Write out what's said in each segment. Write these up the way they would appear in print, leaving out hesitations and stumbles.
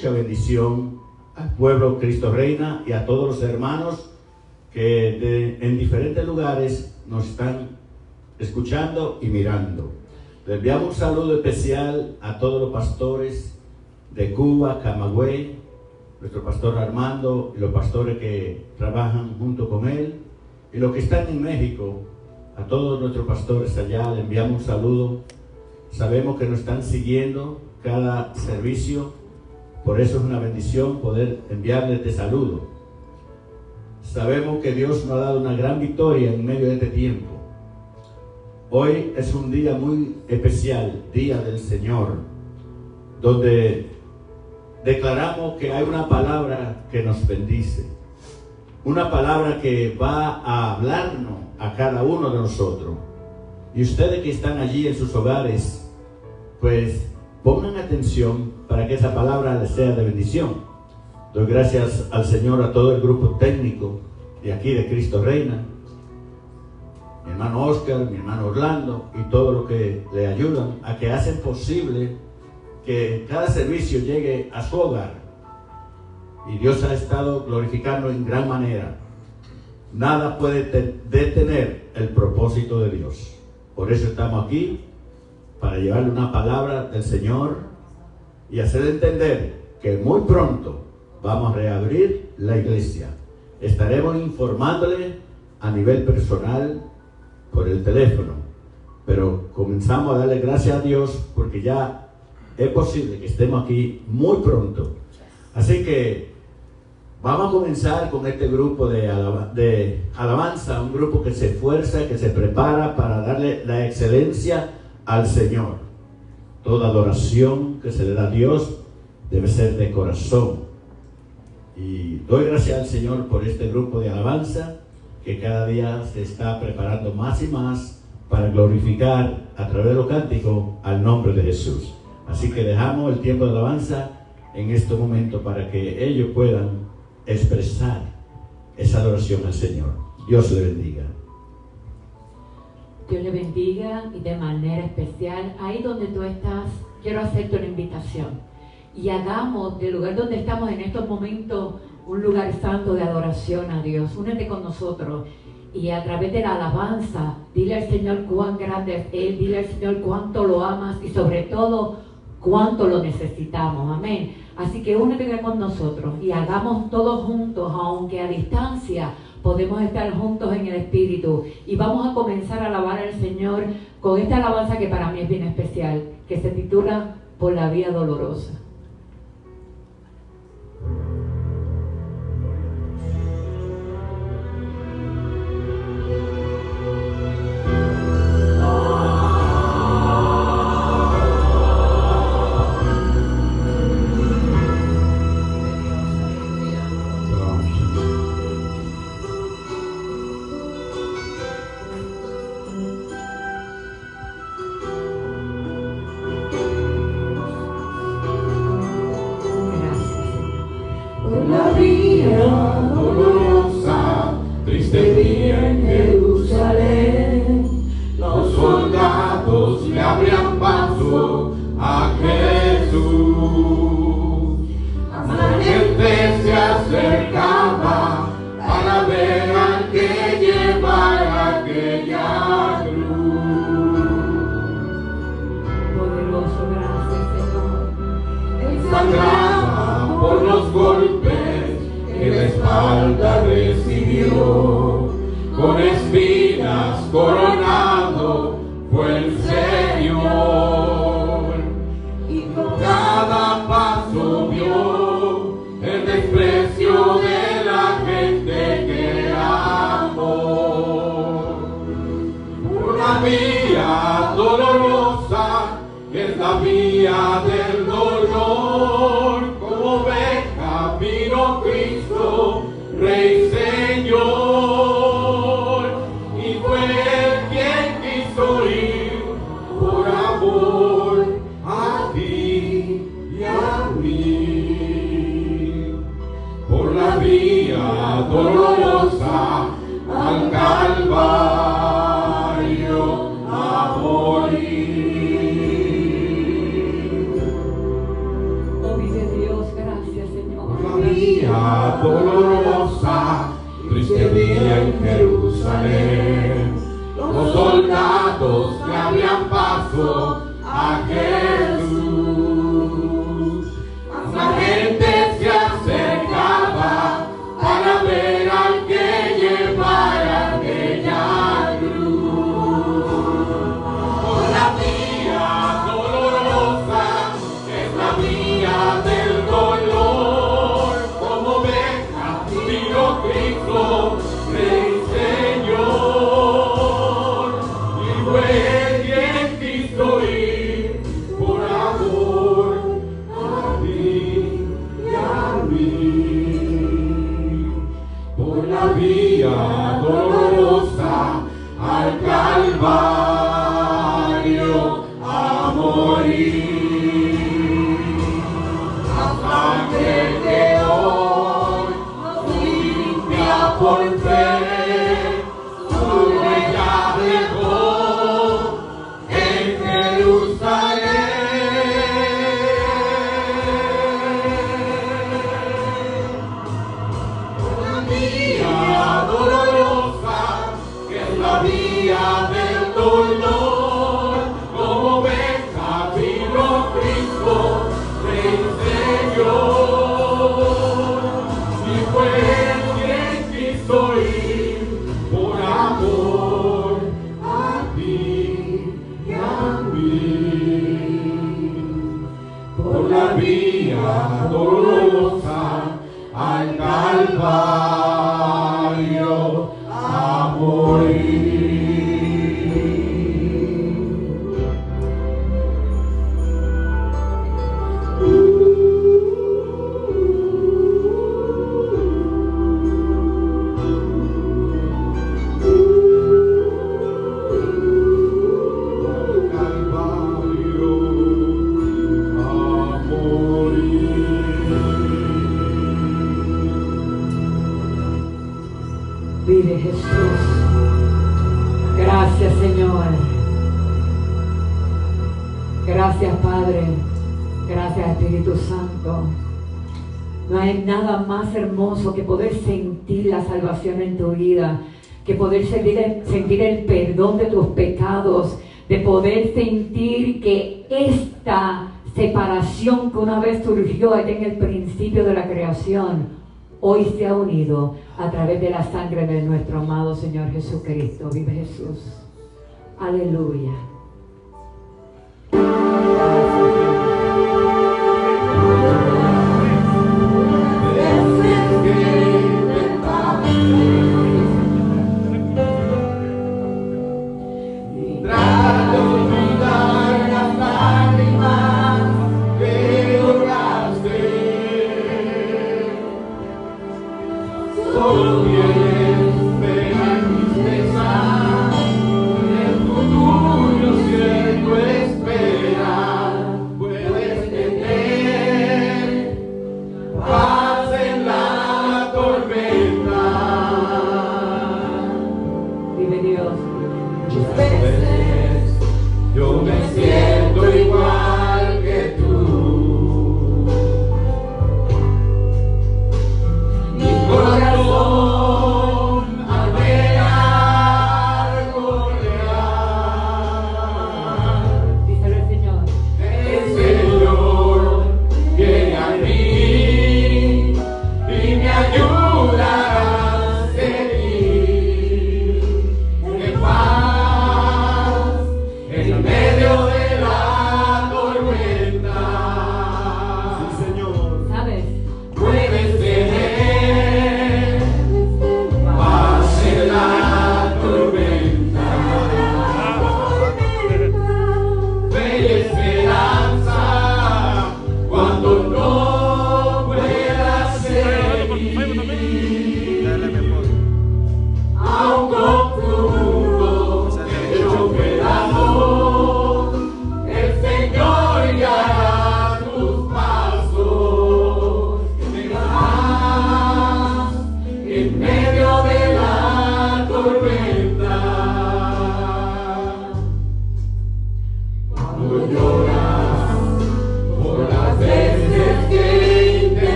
Mucha bendición al pueblo Cristo Reina y a todos los hermanos que en diferentes lugares nos están escuchando y mirando. Le enviamos un saludo especial a todos los pastores de Cuba, Camagüey, nuestro pastor Armando y los pastores que trabajan junto con él, y los que están en México. A todos nuestros pastores allá le enviamos un saludo. Sabemos que nos están siguiendo cada servicio, por eso es una bendición poder enviarles este saludo. Sabemos que Dios nos ha dado una gran victoria en medio de este tiempo. Hoy es un día muy especial, Día del Señor, donde declaramos que hay una palabra que nos bendice, una palabra que va a hablarnos a cada uno de nosotros. Y ustedes que están allí en sus hogares, pues pongan atención para que esa palabra les sea de bendición. Doy gracias al Señor, a todo el grupo técnico de aquí de Cristo Reina, mi hermano Oscar, mi hermano Orlando y todos los que le ayudan a que hacen posible que cada servicio llegue a su hogar. Y Dios ha estado glorificando en gran manera. Nada puede detener el propósito de Dios. Por eso estamos aquí, para llevarle una palabra del Señor y hacer entender que muy pronto vamos a reabrir la iglesia. Estaremos informándole a nivel personal por el teléfono, pero comenzamos a darle gracias a Dios porque ya es posible que estemos aquí muy pronto. Así que vamos a comenzar con este grupo de alabanza, un grupo que se esfuerza, que se prepara para darle la excelencia al Señor. Toda adoración que se le da a Dios debe ser de corazón. Y doy gracias al Señor por este grupo de alabanza que cada día se está preparando más y más para glorificar a través de los cánticos al nombre de Jesús. Así que dejamos el tiempo de alabanza en este momento para que ellos puedan expresar esa adoración al Señor. Dios le bendiga. Dios le bendiga y de manera especial. Ahí donde tú estás, quiero hacerte una invitación. Y hagamos del lugar donde estamos en estos momentos un lugar santo de adoración a Dios. Únete con nosotros y a través de la alabanza, dile al Señor cuán grande es Él, dile al Señor cuánto lo amas y sobre todo cuánto lo necesitamos. Amén. Así que únete con nosotros y hagamos todos juntos, aunque a distancia, podemos estar juntos en el Espíritu. Y vamos a comenzar a alabar al Señor con esta alabanza que para mí es bien especial, que se titula Por la vía dolorosa. día dolorosa, triste día en Jerusalén. Los soldados le abrían paso a Jesús. La gente se acercaba para ver al que llevara aquella cruz. Por la vía dolorosa, que es la vía del dolor, como oveja vino Cristo, Rey Señor. Y fue quien quiso ir por amor a ti y a mí. Por la vía dolorosa al Calvario a morir. La sangre que hoy nos limpia por fe, su huella dejó en Jerusalén. La vía dolorosa, que es la vía del dolor, como oveja vino Cristo, Rey Señor. Y fue quien quiso ir por amor a ti y a mí. Por la vía dolorosa al Calvario a morir. Calvario a morir. Vive Jesús. Gracias, Señor. Gracias, Padre. Gracias, Espíritu Santo. No hay nada más hermoso que poder sentir la salvación en tu vida, que poder sentir el perdón de tus pecados, de poder sentir que esta separación que una vez surgió allá en el principio de la creación, hoy se ha unido a través de la sangre de nuestro amado Señor Jesucristo. Vive Jesús. Aleluya. Trata de olvidar las lágrimas que lloraste. Solo tienes pena y tristeza, el futuro cierto espera,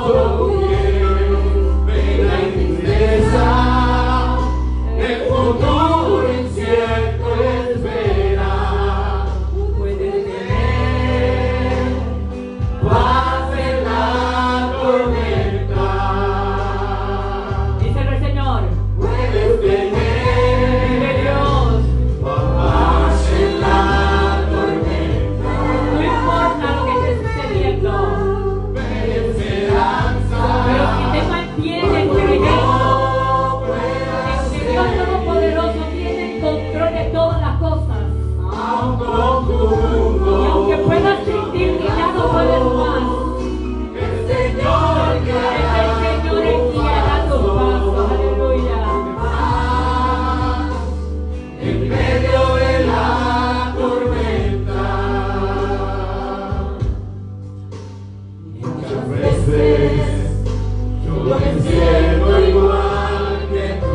todo bien, pena y tristeza, el futuro incierto espera. Puedes tener paz en la tormenta. Díselo el Señor. Puedes tener, Vive Dios. paz en la tormenta. No importa lo que esté sucediendo, pero si te mantienes creyendo en que Dios Todopoderoso tiene el control de todas las cosas, y aunque puedas sentir que ya no puedes más, El Señor es el Señor el que guiará tus pasos. Aleluya. en medio de la tormenta. Muchas veces yo me siento igual que tú.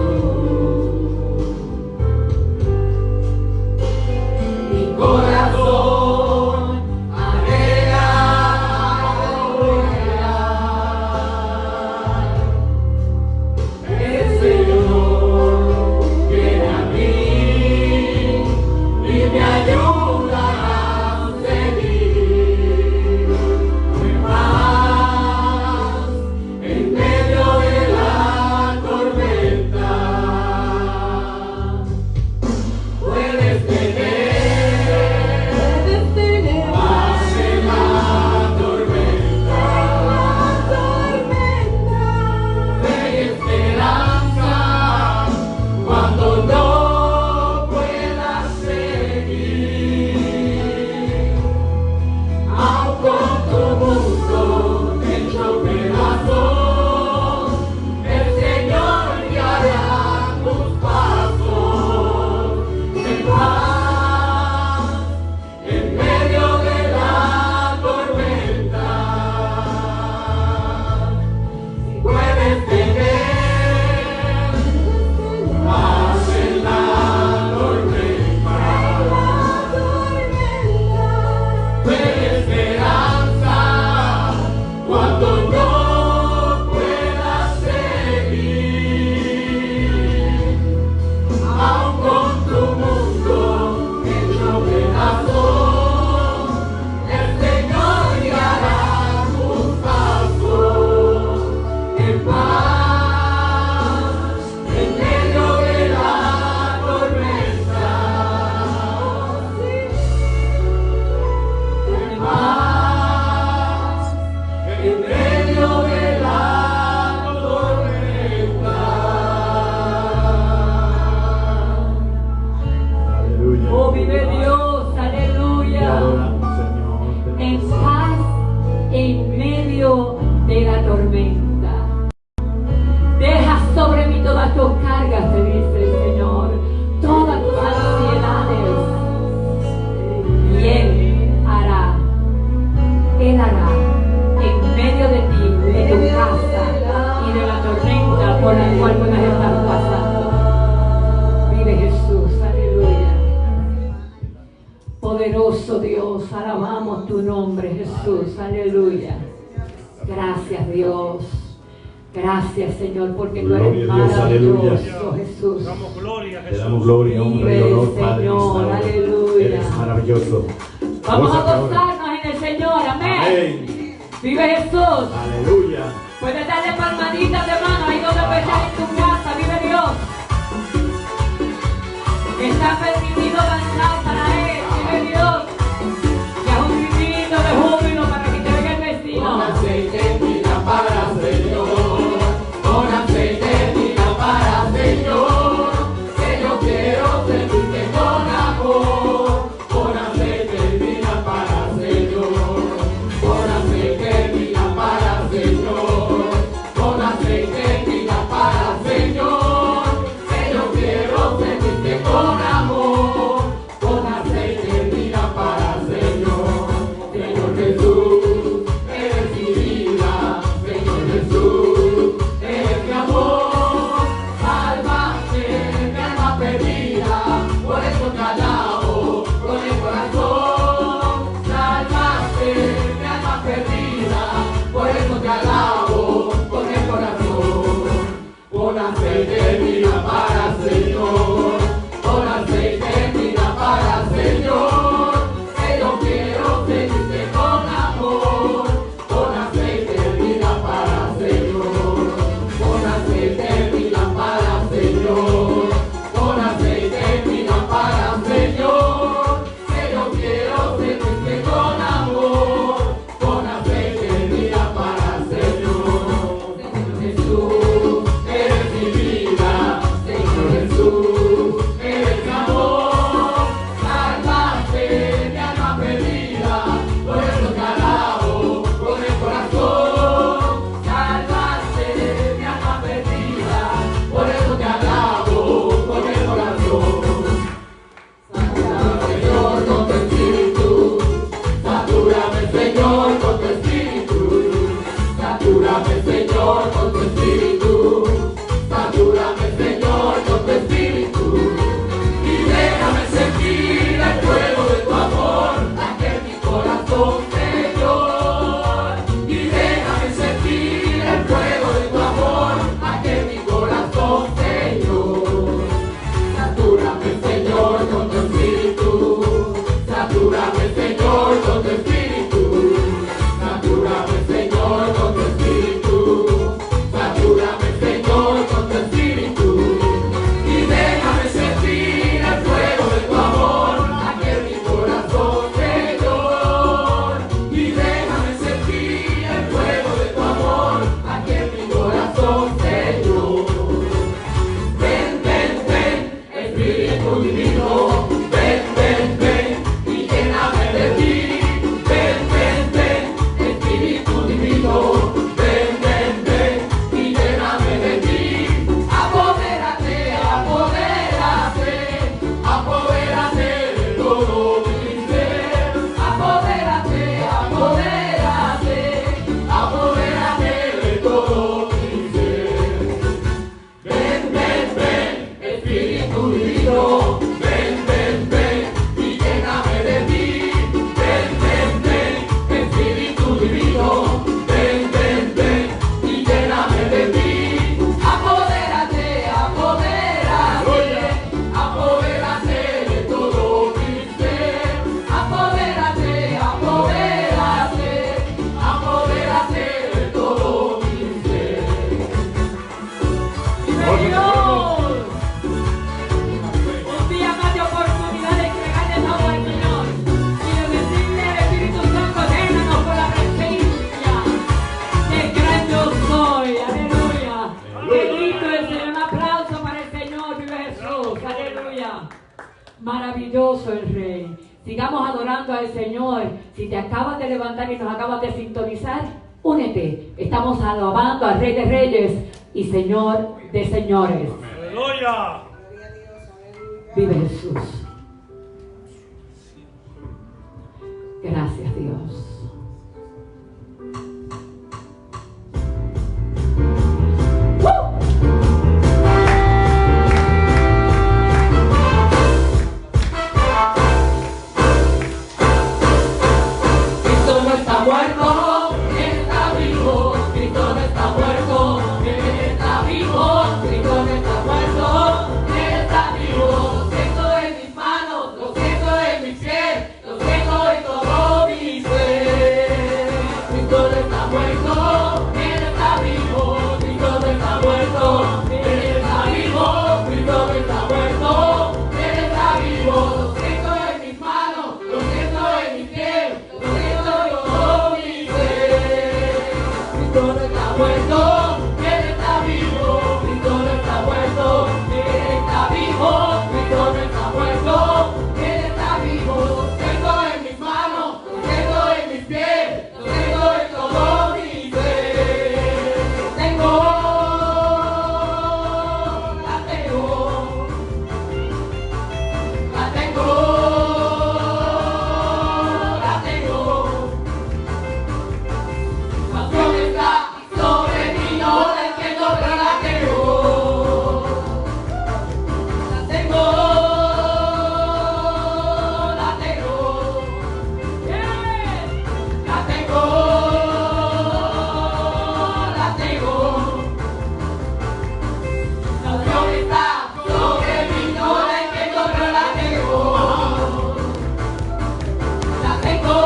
Mi corazón anhela el Señor viene a mí y me ayuda a seguir en paz en medio de la tormenta. Puedes tener paz en la tormenta. Fe y esperanza cuando no puedas seguir. Aun con tu mundo hecho pedazos, el Señor guiará tus pasos en paz en medio de la tormenta. Si puedes tener paz en la tormenta, fe y esperanza cuando no puedas seguir. Aun con tu mundo hecho pedazos, el Señor guiará tus pasos en paz en medio de la tormenta. En paz en medio de la tormenta. Aleluya. Oh, vive Dios. Te Aleluya. adoramos, Señor. Te En exaltamos. paz en medio de la tormenta. Deja sobre mí todas tus cargas, te dice el Señor, todas tus ansiedades. Y Él hará en medio de ti, de tu casa y de la tormenta por la cual puedas estar pasando. Vive Jesús, aleluya. Poderoso Dios, alabamos tu nombre, Jesús, aleluya. Gracias, Dios. Gracias, Señor, porque tú eres Gloria a Dios, aleluya. maravilloso, Jesús. Damos gloria a Te Jesús. damos gloria, honra y honor, Vive, Padre. en esta Señor, hora. aleluya. Eres maravilloso. Vamos a Gózate ahora. gozarnos en el Señor, amén. Amén. Vive Jesús. Aleluya. Puedes darle palmaditas de mano ahí donde tú estás en tu casa. Vive Dios. Está permitido danzar para Él. Vive Dios. Y haz un grito de júbilo para que te oiga el vecino. Con aceite en mi lámpara, Señor, con aceite en mi lámpara, Señor, que yo quiero servirte con amor. Con aceite en mi lámpara, Señor, con aceite en mi lámpara, Señor, con aceite Señor, con tu espíritu. Satúrame, Señor, con tu espíritu. Y déjame sentir el fuego de tu amor, aquí en mi corazón, Señor. Y déjame sentir el fuego de tu amor, aquí en mi corazón, Señor. Satúrame, Señor, con tu espíritu. Satúrame, Señor, con tu espíritu. Satúrame, Señor, con tu espíritu. Satúrame, Señor, con tu espíritu. Y déjame sentir el fuego de tu amor aquí en mi corazón, Señor. Y déjame sentir el fuego de tu amor aquí en mi corazón, Señor. Ven, ven, ven, Espíritu Divino. Ven, ven, ven y lléname de ti. Ven, ven, ven, Espíritu Divino. Ven, ven, ven y lléname de ti. Apodérate, apodérate, apodérate de todo mi ser. Apodérate, apodérate, apodérate de todo mi ser. Ven, ven, ven, Espíritu Divino. Ven, ven, ven y lléname de ti. Ven, ven, ven, Espíritu Divino. Ven, ven, ven y lléname de ti. Apodérate, apodérate, apodérate de todo mi ser. Apodérate, apodérate, apodérate de todo mi ser. Señor, un día más de oportunidad de entregarle todo al Señor y de decirle al Espíritu Santo, llénanos con la presencia del gran yo soy. Aleluya. Bendito el Señor. Un aplauso para el Señor. Vive Jesús. Aleluya. Maravilloso el Rey. Sigamos adorando al Señor. Si te acabas de levantar y nos acabas de sintonizar, únete. Estamos alabando al Rey de Reyes y Señor de Señores. Aleluya. Vive Jesús. Gracias, Dios. Cristo no está muerto, Él está vivo. Cristo no está muerto, Él está vivo. Cristo no está muerto, Él está vivo. Lo siento en mis manos, lo siento en mis pies, lo siento en todo mi ser. Cristo no está muerto, Él está vivo. Cristo no está muerto, Él está vivo. Cristo no está muerto, Él está vivo. Lo siento en mis manos, lo siento en mis pies, lo siento en todo mi ser. Cristo no está muerto, Él está vivo. Cristo no está muerto, Él está vivo. Cristo no está muerto, Él está vivo. Lo siento en mis manos, lo siento en mis pies, lo siento en todo mi ser. Tengo, la tengo, la tengo, la tengo. Pasión está sobre mí, no la entiendo, pero la tengo. La tengo, la tengo. La tengo, la tengo. Pasión está sobre mí, no la entiendo, pero la tengo. La tengo,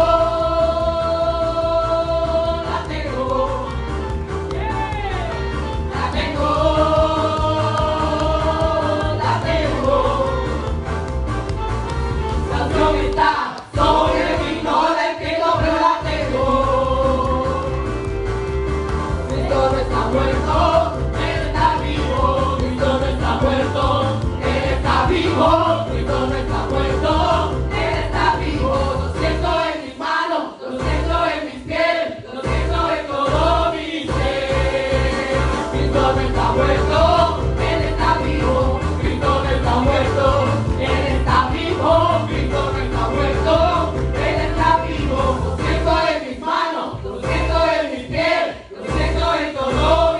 la tengo. La tengo, la tengo. La pasión está sobre mí, no la entiendo, pero la tengo. Cristo no está muerto, Él está vivo. Cristo no está muerto, Él está vivo. Cristo no está muerto, Él está vivo. Lo siento en mis manos, lo siento en mis pies, lo siento en todo mi ser. Cristo no está muerto, Él está vivo. Cristo no está muerto, Él está vivo. Cristo no está muerto, Él está vivo. Lo siento en mis manos, lo siento en mis pies, lo siento en todo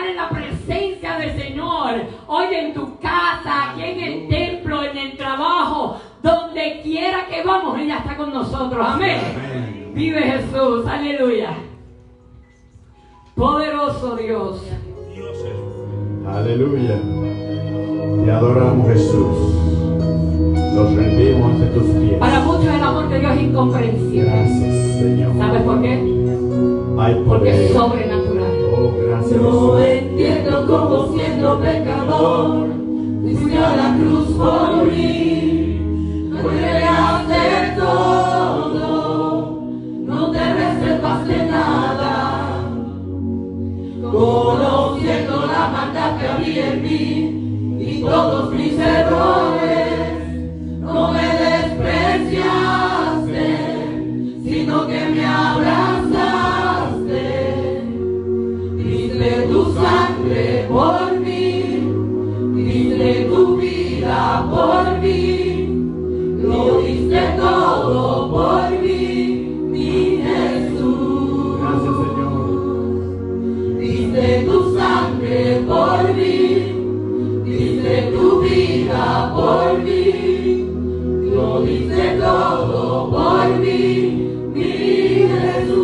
estar en la presencia del Señor. Hoy en tu casa, aquí en el templo, en el trabajo, donde quiera que vamos, ella está con nosotros. Amén. Amén. Vive Jesús. Aleluya. Poderoso Dios. Aleluya. Te adoramos, Jesús. Nos rendimos ante tus pies. Para muchos el amor de Dios es incomprensible. Gracias, Señor. ¿Sabes por qué? Hay Porque poder. es sobrenatural. Oh, gracias, No Jesús. entiendo cómo siendo pecador fuiste a la cruz por mí. Puede hacer todo, no te reservaste nada. Conociendo la maldad que había en mí y todos mis errores, no me despreciaste, sino que me abrazaste. Diste tu sangre por mí, diste tu vida por mí, lo diste todo por mí, mi Jesús. Gracias, Señor. Diste tu sangre por mí, diste tu vida por mí, lo diste todo por mí, mi Jesús.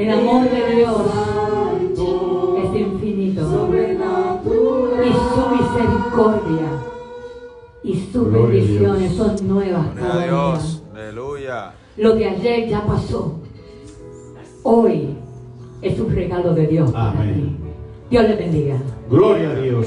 El amor de Dios es infinito. Y su misericordia y sus Gloria a bendiciones Dios. son nuevas Gloria a cada día. Dios. Aleluya. Lo de ayer ya pasó. Hoy es un regalo de Dios para Amén. ti. Dios le bendiga. Gloria a Dios.